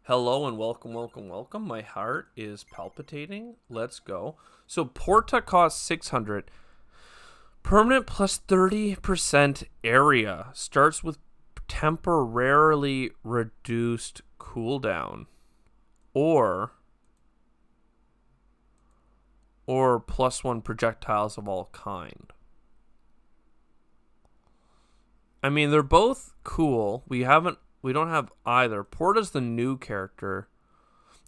Hello and welcome, welcome, welcome. My heart is palpitating. Let's go. So Porta costs 600. Permanent plus 30% area. Starts with temporarily reduced cooldown. Or +1 projectiles of all kind. I mean, they're both cool. We don't have either. Porta's the new character.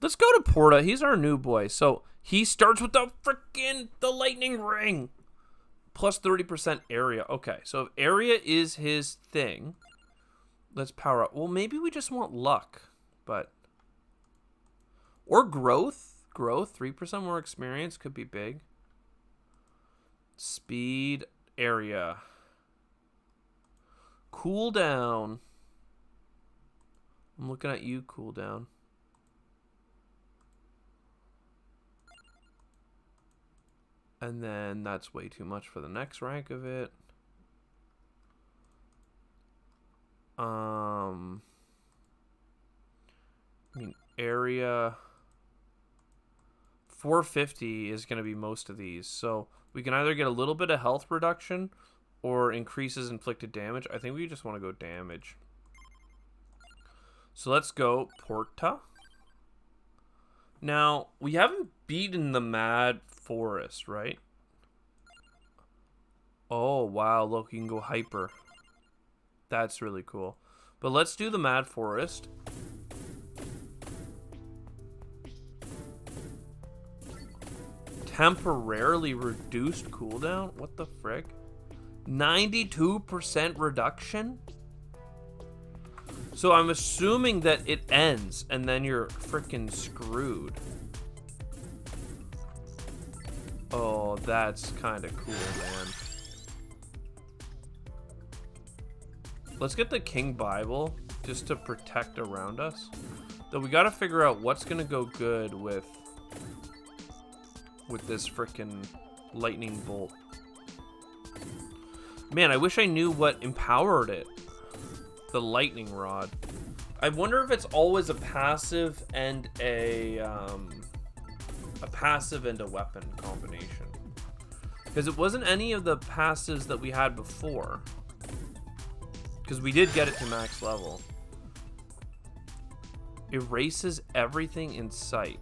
Let's go to Porta. He's our new boy. So he starts with the lightning ring. Plus 30% area. Okay, so if area is his thing, let's power up. Well, maybe we just want luck, but or growth. Growth, 3% more experience could be big. Speed, area. Cooldown. I'm looking at you, cooldown. And then that's way too much for the next rank of it. I mean, area 450 is going to be most of these. So we can either get a little bit of health reduction or increases inflicted damage. I think we just want to go damage. So let's go Porta. Now, we haven't beaten the Mad Forest, right? Oh, wow. Look, you can go hyper. That's really cool. But let's do the Mad Forest. Temporarily reduced cooldown? What the frick? 92% reduction? So I'm assuming that it ends and then you're freaking screwed. Oh, that's kind of cool, man. Let's get the King Bible just to protect around us. Though we got to figure out what's going to go good with this freaking lightning bolt. Man, I wish I knew what empowered it. The lightning rod. I wonder if it's always a passive and a weapon combination. Because it wasn't any of the passives that we had before. Because we did get it to max level. Erases everything in sight.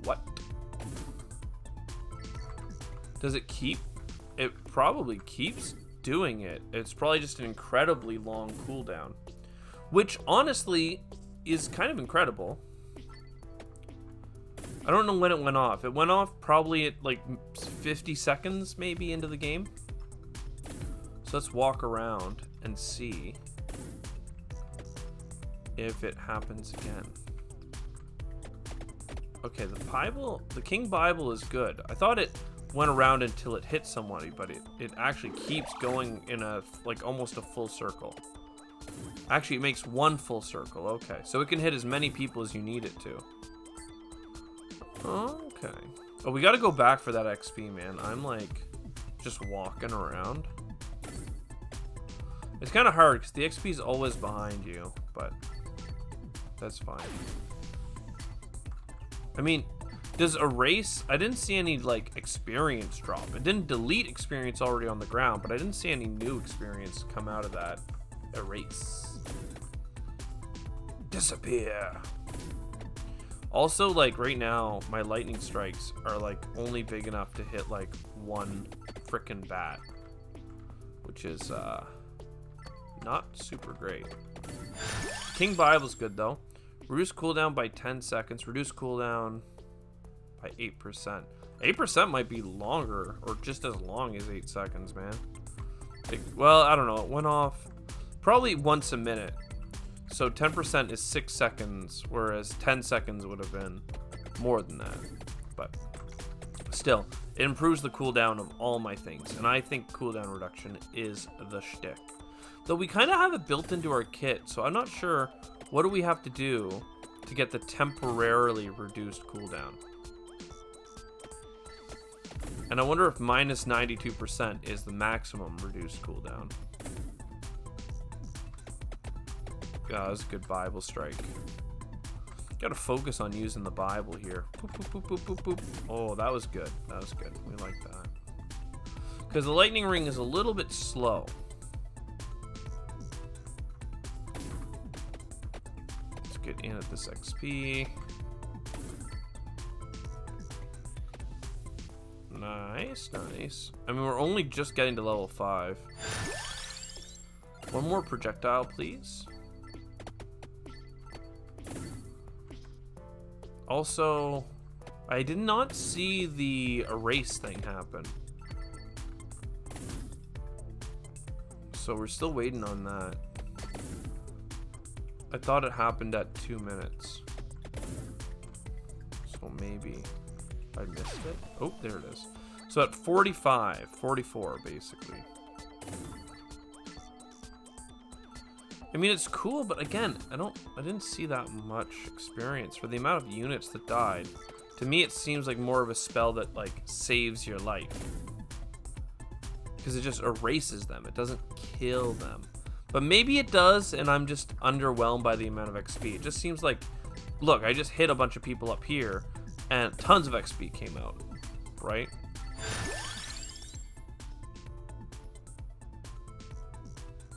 What? Does it keep? It probably keeps doing it. It's probably just an incredibly long cooldown. Which, honestly, is kind of incredible. I don't know when it went off. It went off probably at like 50 seconds maybe into the game. So let's walk around and see if it happens again. Okay, the King Bible is good. I thought it went around until it hit somebody, but it actually keeps going in a like almost a full circle. Actually, it makes one full circle. Okay, so it can hit as many people as you need it to. Okay. Oh, we got to go back for that XP, man. I'm like just walking around. It's kind of hard because the XP is always behind you, but that's fine. I mean, does erase? I didn't see any like experience drop. It didn't delete experience already on the ground, but I didn't see any new experience come out of that erase. Disappear. Also, like right now, my lightning strikes are like only big enough to hit like one frickin' bat, which is not super great. King Bible's good though. Reduce cooldown by 10 seconds. Reduce cooldown by 8%. 8% might be longer, or just as long as 8 seconds, man. Well, I don't know. It went off probably once a minute. So 10% is 6 seconds, whereas 10 seconds would have been more than that. But still, it improves the cooldown of all my things. And I think cooldown reduction is the shtick. Though we kind of have it built into our kit, so I'm not sure what do we have to do to get the temporarily reduced cooldown. And I wonder if minus 92% is the maximum reduced cooldown. Yeah, that was a good Bible strike. Gotta focus on using the Bible here. Boop, boop, boop, boop, boop, boop. Oh, that was good. That was good. We like that. Because the lightning ring is a little bit slow. Let's get in at this XP. Nice, nice. I mean, we're only just getting to level 5. One more projectile, please. Also, I did not see the erase thing happen. So we're still waiting on that. I thought it happened at 2 minutes. So maybe I missed it. Oh, there it is. So at 45, 44 basically. I mean, it's cool, but again, I didn't see that much experience for the amount of units that died. To me, it seems like more of a spell that like saves your life, because it just erases them. It doesn't kill them, but maybe it does, and I'm just underwhelmed by the amount of XP. It just seems like, look, I just hit a bunch of people up here, and tons of XP came out, right?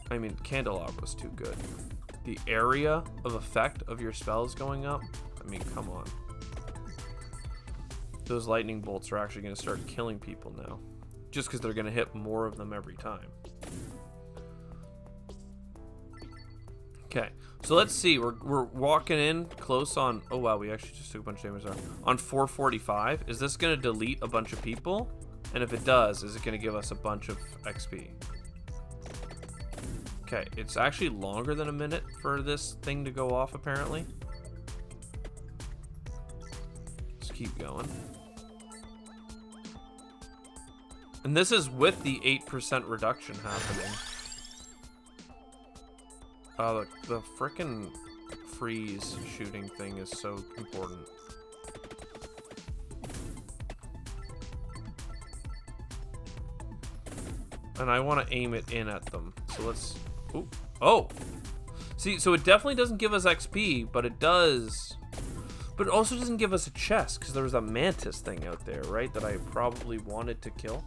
I mean, Candelabra's too good. The area of effect of your spells going up, I mean, come on. Those lightning bolts are actually going to start killing people now, just because they're going to hit more of them every time. Okay, so let's see. We're walking in close on... Oh, wow, we actually just took a bunch of damage there. On 445, is this going to delete a bunch of people? And if it does, is it going to give us a bunch of XP? Okay, it's actually longer than a minute for this thing to go off, apparently. Let's keep going. And this is with the 8% reduction happening. The frickin' freeze shooting thing is so important. And I want to aim it in at them. So let's... Ooh. Oh! See, so it definitely doesn't give us XP, but it does... But it also doesn't give us a chest, because there was a mantis thing out there, right? That I probably wanted to kill.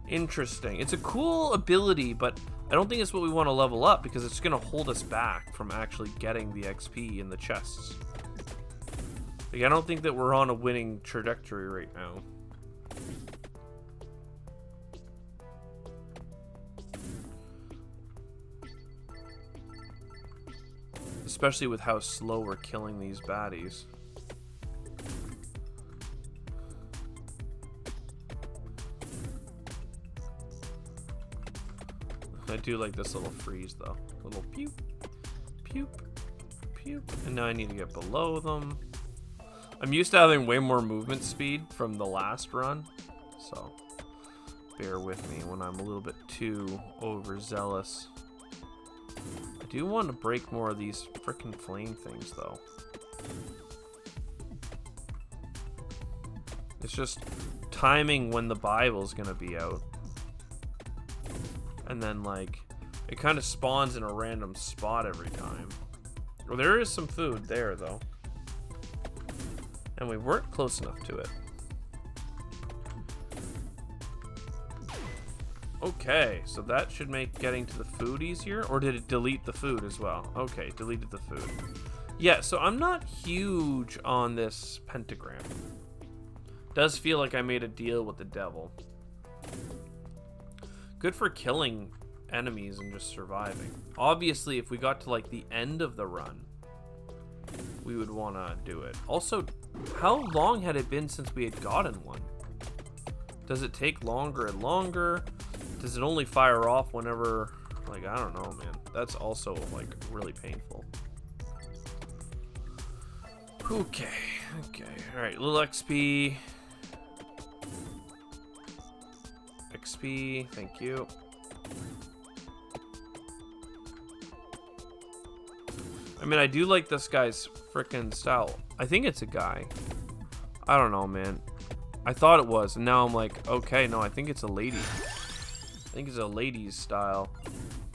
Interesting. It's a cool ability, but I don't think it's what we want to level up, because it's going to hold us back from actually getting the XP in the chests. Like, I don't think that we're on a winning trajectory right now. Especially with how slow we're killing these baddies. I do like this little freeze though. Little pew, pew, pew. And now I need to get below them. I'm used to having way more movement speed from the last run, so bear with me when I'm a little bit too overzealous. I do want to break more of these frickin' flame things, though. It's just timing when the Bible's gonna be out. And then, like, it kind of spawns in a random spot every time. Well, there is some food there, though. And we weren't close enough to it. Okay, so that should make getting to the food easier, or did it delete the food as well? Okay, deleted the food. Yeah, so I'm not huge on this pentagram. Does feel like I made a deal with the devil. Good for killing enemies and just surviving. Obviously, if we got to like the end of the run, we would want to do it. Also, how long had it been since we had gotten one? Does it take longer and longer? Does it only fire off whenever, like, I don't know, man. That's also, like, really painful. Okay, alright, little XP. XP, thank you. I mean, I do like this guy's frickin' style. I think it's a guy. I don't know, man. I thought it was, and now I'm like, okay, no, I think it's a lady. think it's a ladies style,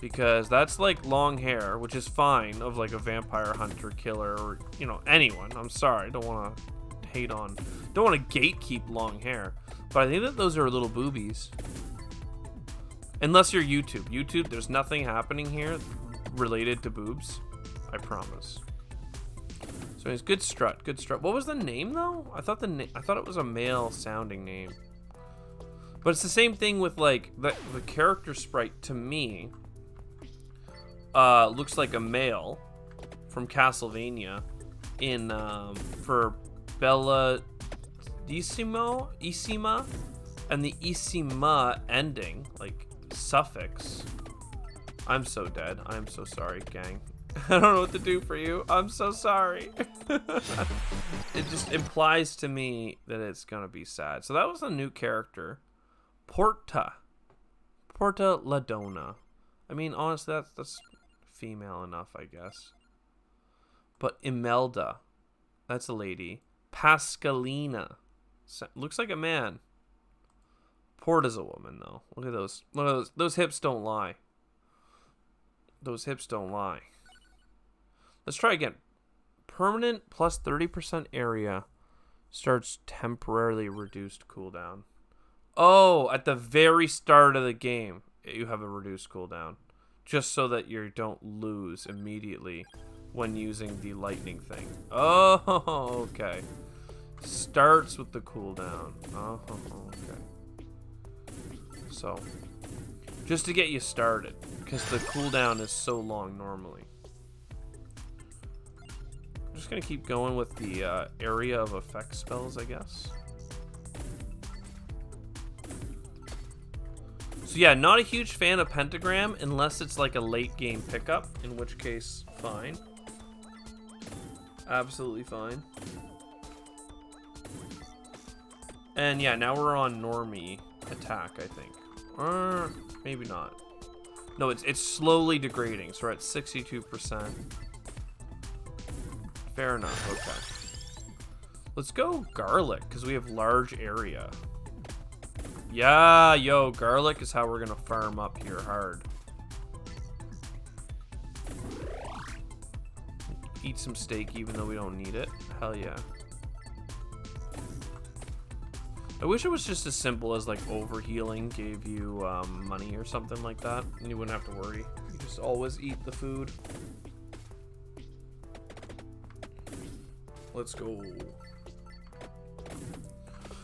because that's like long hair, which is fine of like a vampire hunter killer or, you know, anyone. I'm sorry, don't want to hate on, don't want to gatekeep long hair, but I think that those are little boobies. Unless you're YouTube, there's nothing happening here related to boobs, I promise. So it's good strut, good strut. What was the name though? I thought it was a male sounding name. But it's the same thing with like the character sprite to me. Looks like a male from Castlevania in for Bella Isima, and the Isima ending, like suffix. I'm so dead. I'm so sorry, gang. I don't know what to do for you. I'm so sorry. It just implies to me that it's gonna be sad. So that was a new character. Porta La Donna. I mean, honestly, that's female enough, I guess. But Imelda, that's a lady. Pascalina, looks like a man. Porta's a woman, though. Look at those. Look at those. Those hips don't lie. Those hips don't lie. Let's try again. Permanent plus 30% area starts temporarily reduced cooldown. Oh, at the very start of the game, you have a reduced cooldown. Just so that you don't lose immediately when using the lightning thing. Oh, okay. Starts with the cooldown. Oh, okay. So, just to get you started, because the cooldown is so long normally. I'm just going to keep going with the area of effect spells, I guess. So yeah, not a huge fan of Pentagram unless it's like a late game pickup, in which case, fine. Absolutely fine. And yeah, now we're on normie attack, I think. Or maybe not. No, it's slowly degrading, so we're at 62%. Fair enough, okay. Let's go garlic, because we have large area. Yeah, yo, garlic is how we're gonna farm up here hard. Eat some steak even though we don't need it. Hell yeah. I wish it was just as simple as like overhealing gave you money or something like that, and you wouldn't have to worry. You just always eat the food. Let's go.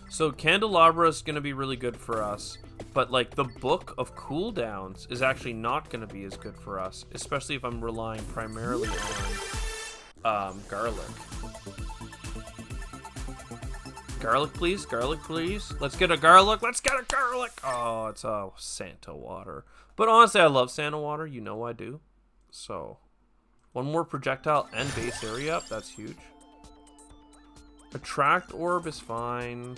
So Candelabra is going to be really good for us, but like the book of cooldowns is actually not going to be as good for us, especially if I'm relying primarily on garlic. Garlic, please. Garlic, please. Let's get a garlic. Let's get a garlic. Oh, it's Santa water. But honestly, I love Santa water. You know I do. So, one more projectile and base area up. That's huge. Attract orb is fine.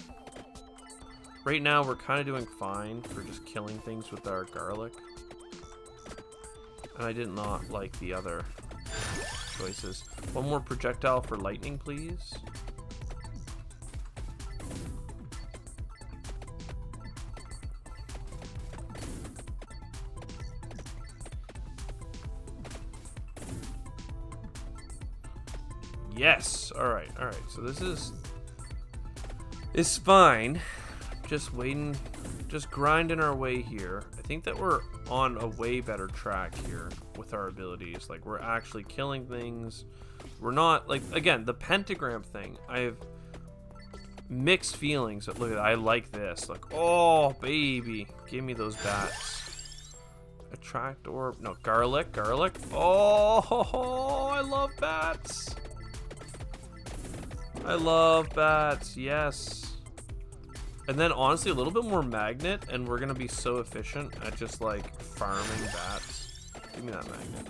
Right now, we're kind of doing fine for just killing things with our garlic. And I did not like the other choices. One more projectile for lightning, please. Yes. All right. So this is fine. Just waiting, just grinding our way here. I think that we're on a way better track here with our abilities. Like, we're actually killing things. We're not, like, again, the pentagram thing. I have mixed feelings. Look at that. I like this. Like, oh, baby. Give me those bats. Attract orb. No, garlic. Oh, I love bats. I love bats. Yes. And then, honestly, a little bit more magnet, and we're going to be so efficient at just, like, farming bats. Give me that magnet.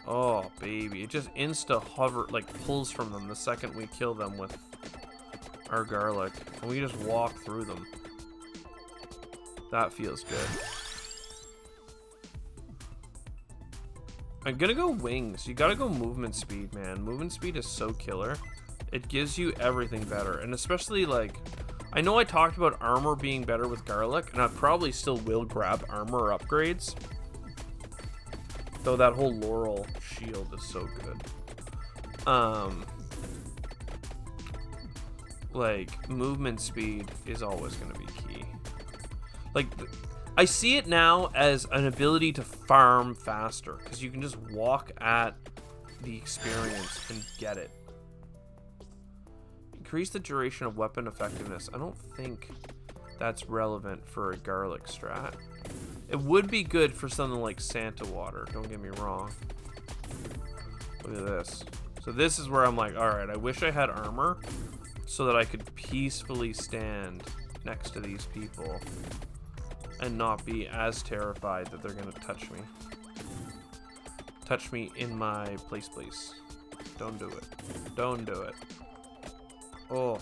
Oh, baby. It just insta-hover, like, pulls from them the second we kill them with our garlic. And we just walk through them. That feels good. I'm going to go wings. You got to go movement speed, man. Movement speed is so killer. It gives you everything better. And especially, like, I know I talked about armor being better with garlic, and I probably still will grab armor upgrades. Though that whole laurel shield is so good. Like, movement speed is always going to be key. Like, I see it now as an ability to farm faster, because you can just walk at the experience and get it. Increase the duration of weapon effectiveness. I don't think that's relevant for a garlic strat. It would be good for something like Santa water, don't get me wrong. Look at this. So this is where I'm like, alright, I wish I had armor so that I could peacefully stand next to these people and not be as terrified that they're gonna touch me. Touch me in my place, please. Don't do it. Don't do it. Oh.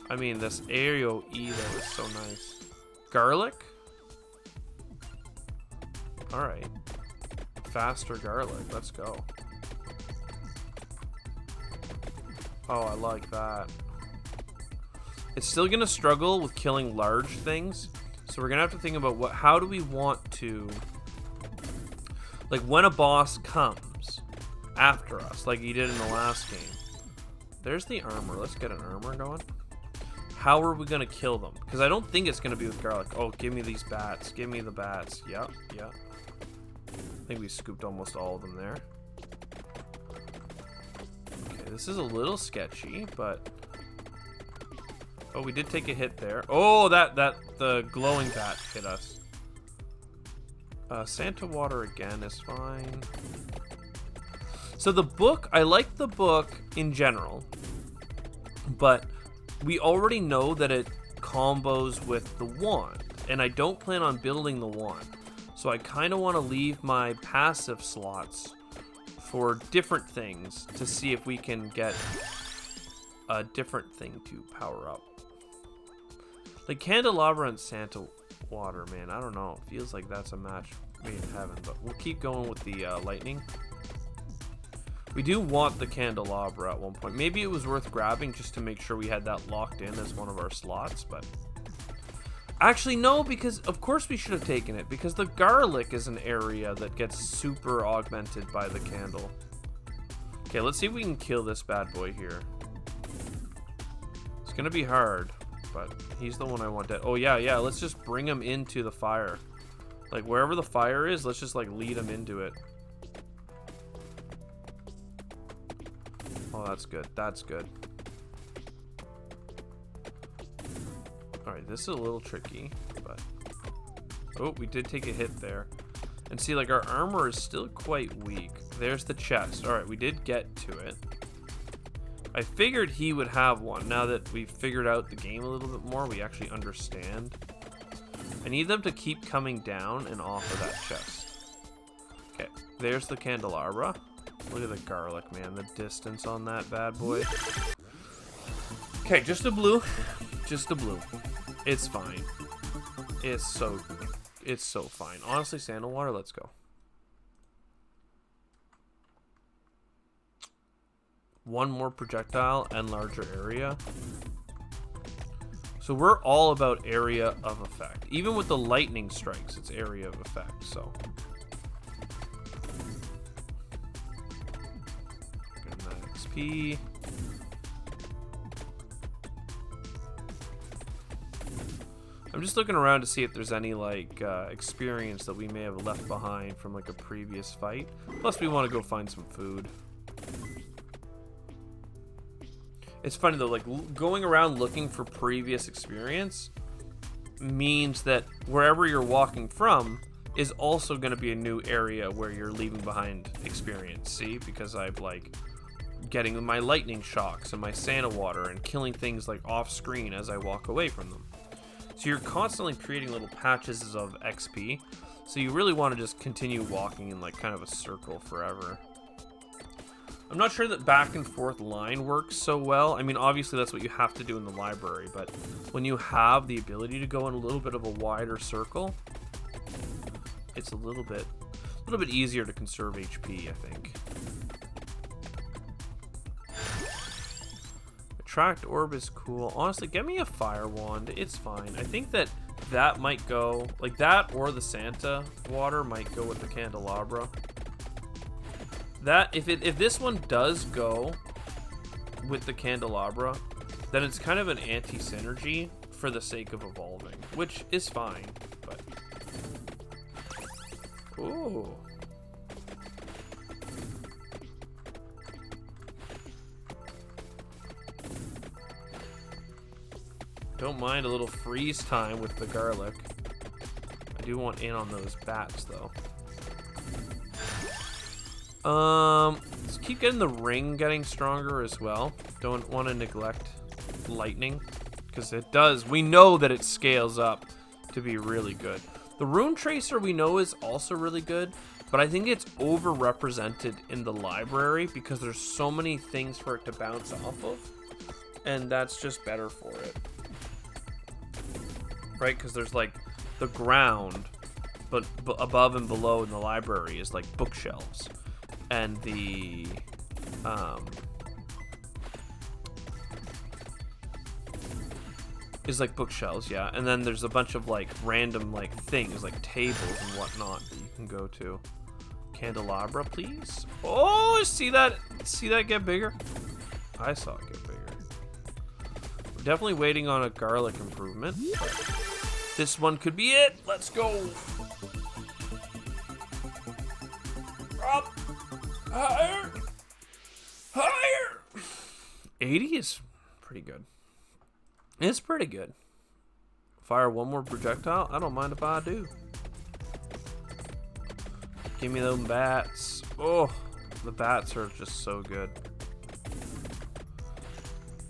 I mean, this aerial E though is so nice. Garlic? Alright. Faster garlic. Let's go. Oh, I like that. It's still gonna struggle with killing large things, so we're gonna have to think about how do we want to, like, when a boss comes after us, like he did in the last game. There's the armor. Let's get an armor going. How are we gonna kill them? Because I don't think it's gonna be with garlic. Oh, give me these bats. Give me the bats. Yep, yep. I think we scooped almost all of them there. Okay, this is a little sketchy, but oh, we did take a hit there. Oh, the glowing bat hit us. Santa water again is fine. So the book, I like the book in general, but we already know that it combos with the wand, and I don't plan on building the wand. So I kind of want to leave my passive slots for different things to see if we can get a different thing to power up. Like candelabra and Santa water, man, I don't know. It feels like that's a match made in heaven, but we'll keep going with the lightning. We do want the candelabra at one point. Maybe it was worth grabbing just to make sure we had that locked in as one of our slots, but actually no, because of course we should have taken it, because the garlic is an area that gets super augmented by the candle. Okay, let's see if we can kill this bad boy here. It's gonna be hard, but he's the one I want dead. Oh yeah, let's just bring him into the fire. Like wherever the fire is, let's just like lead him into it. Oh, that's good. That's good. Alright, this is a little tricky, but oh, we did take a hit there. And see, like, our armor is still quite weak. There's the chest. Alright, we did get to it. I figured he would have one. Now that we've figured out the game a little bit more, we actually understand. I need them to keep coming down and off of that chest. Okay, there's the candelabra. Look at the garlic, man. The distance on that bad boy. Okay, just a blue. Just a blue. It's fine. It's so fine. Honestly, sandal water, let's go. One more projectile and larger area. So we're all about area of effect. Even with the lightning strikes, it's area of effect, so. Getting that XP. I'm just looking around to see if there's any like experience that we may have left behind from like a previous fight. Plus we want to go find some food. It's funny though, like going around looking for previous experience means that wherever you're walking from is also going to be a new area where you're leaving behind experience. See, because I'm like getting my lightning shocks and my Santa water and killing things like off screen as I walk away from them. So you're constantly creating little patches of XP. So you really want to just continue walking in like kind of a circle forever. I'm not sure that back and forth line works so well. I mean, obviously that's what you have to do in the library, but when you have the ability to go in a little bit of a wider circle, it's a little bit easier to conserve HP, I think. Attract orb is cool. Honestly, get me a fire wand. It's fine. I think that might go like that, or the Santa water might go with the candelabra. That if this one does go with the candelabra, then it's kind of an anti-synergy for the sake of evolving, which is fine. But ooh. Don't mind a little freeze time with the garlic. I do want in on those bats, though. Let's keep getting the ring getting stronger as well. Don't want to neglect lightning, because it does. We know that it scales up to be really good. The rune tracer we know is also really good, but I think it's overrepresented in the library because there's so many things for it to bounce off of, and that's just better for it. Right, because there's like the ground, but above and below in the library is like bookshelves, and the is like bookshelves, yeah. And then there's a bunch of like random like things like tables and whatnot that you can go to. Candelabra, please. Oh, see that get bigger? I saw it get bigger. We're definitely waiting on a garlic improvement. This one could be it. Let's go. Up. Higher. Higher. 80 is pretty good. It's pretty good. Fire one more projectile. I don't mind if I do. Give me those bats. Oh, the bats are just so good.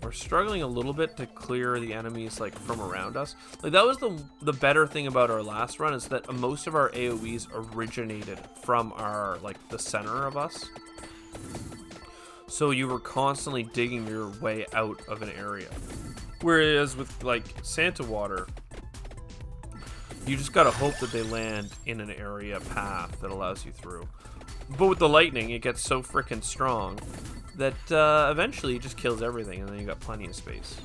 We're struggling a little bit to clear the enemies like from around us. Like that was the better thing about our last run, is that most of our AoEs originated from our like the center of us. So you were constantly digging your way out of an area. Whereas with like Santa water, you just gotta hope that they land in an area path that allows you through. But with the lightning, it gets so freaking strong that eventually it just kills everything, and then you got plenty of space.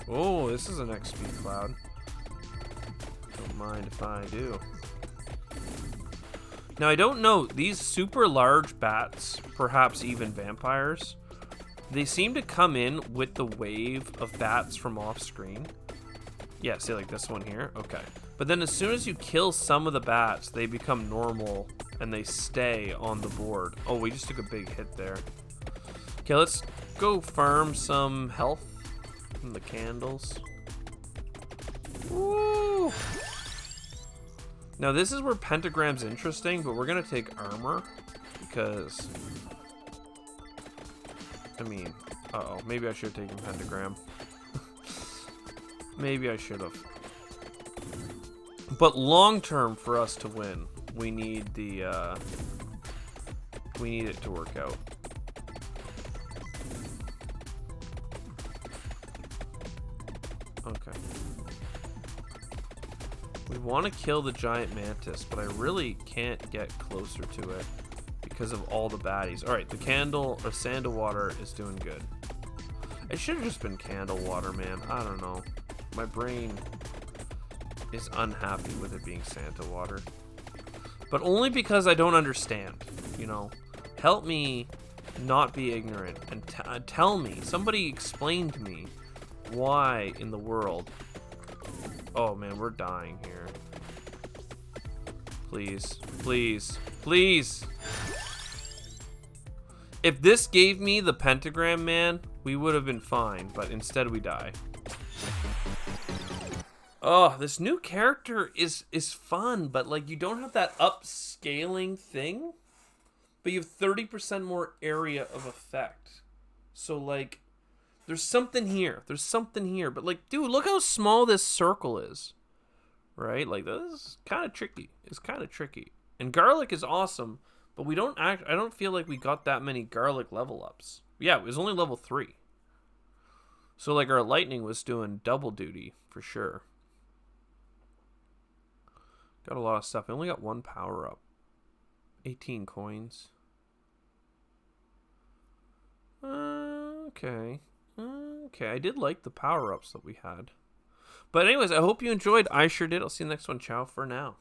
Oh, this is an XP cloud. Don't mind if I do. Now, I don't know, these super large bats, perhaps even vampires, they seem to come in with the wave of bats from off screen. Yeah, see, like this one here? Okay. But then as soon as you kill some of the bats, they become normal and they stay on the board. Oh, we just took a big hit there. Okay, let's go farm some health from the candles. Woo! Now this is where pentagram's interesting, but we're gonna take armor because, I mean, uh-oh, maybe I should have taken pentagram. Maybe I should have. But long term, for us to win, we need the we need it to work out. Okay. We want to kill the giant mantis, but I really can't get closer to it because of all the baddies. All right, the candle or Santa water is doing good. It should have just been candle water, man. I don't know. My brain is unhappy with it being Santa water, but only because I don't understand. You know, help me not be ignorant and tell me. Somebody explain to me why in the world. Oh man, we're dying here. Please, please, please. If this gave me the pentagram, man, we would have been fine, but instead we die. Oh, this new character is fun, but like you don't have that upscaling thing, but you have 30% more area of effect. So like, there's something here. There's something here. But like, dude, look how small this circle is. Right? Like, this is kind of tricky. It's kind of tricky. And garlic is awesome, but we don't I don't feel like we got that many garlic level ups. Yeah, it was only level 3. So like our lightning was doing double duty for sure. Got a lot of stuff. I only got one power up. 18 coins. Okay. Okay, I did like the power ups that we had. But anyways, I hope you enjoyed. I sure did. I'll see you next one. Ciao for now.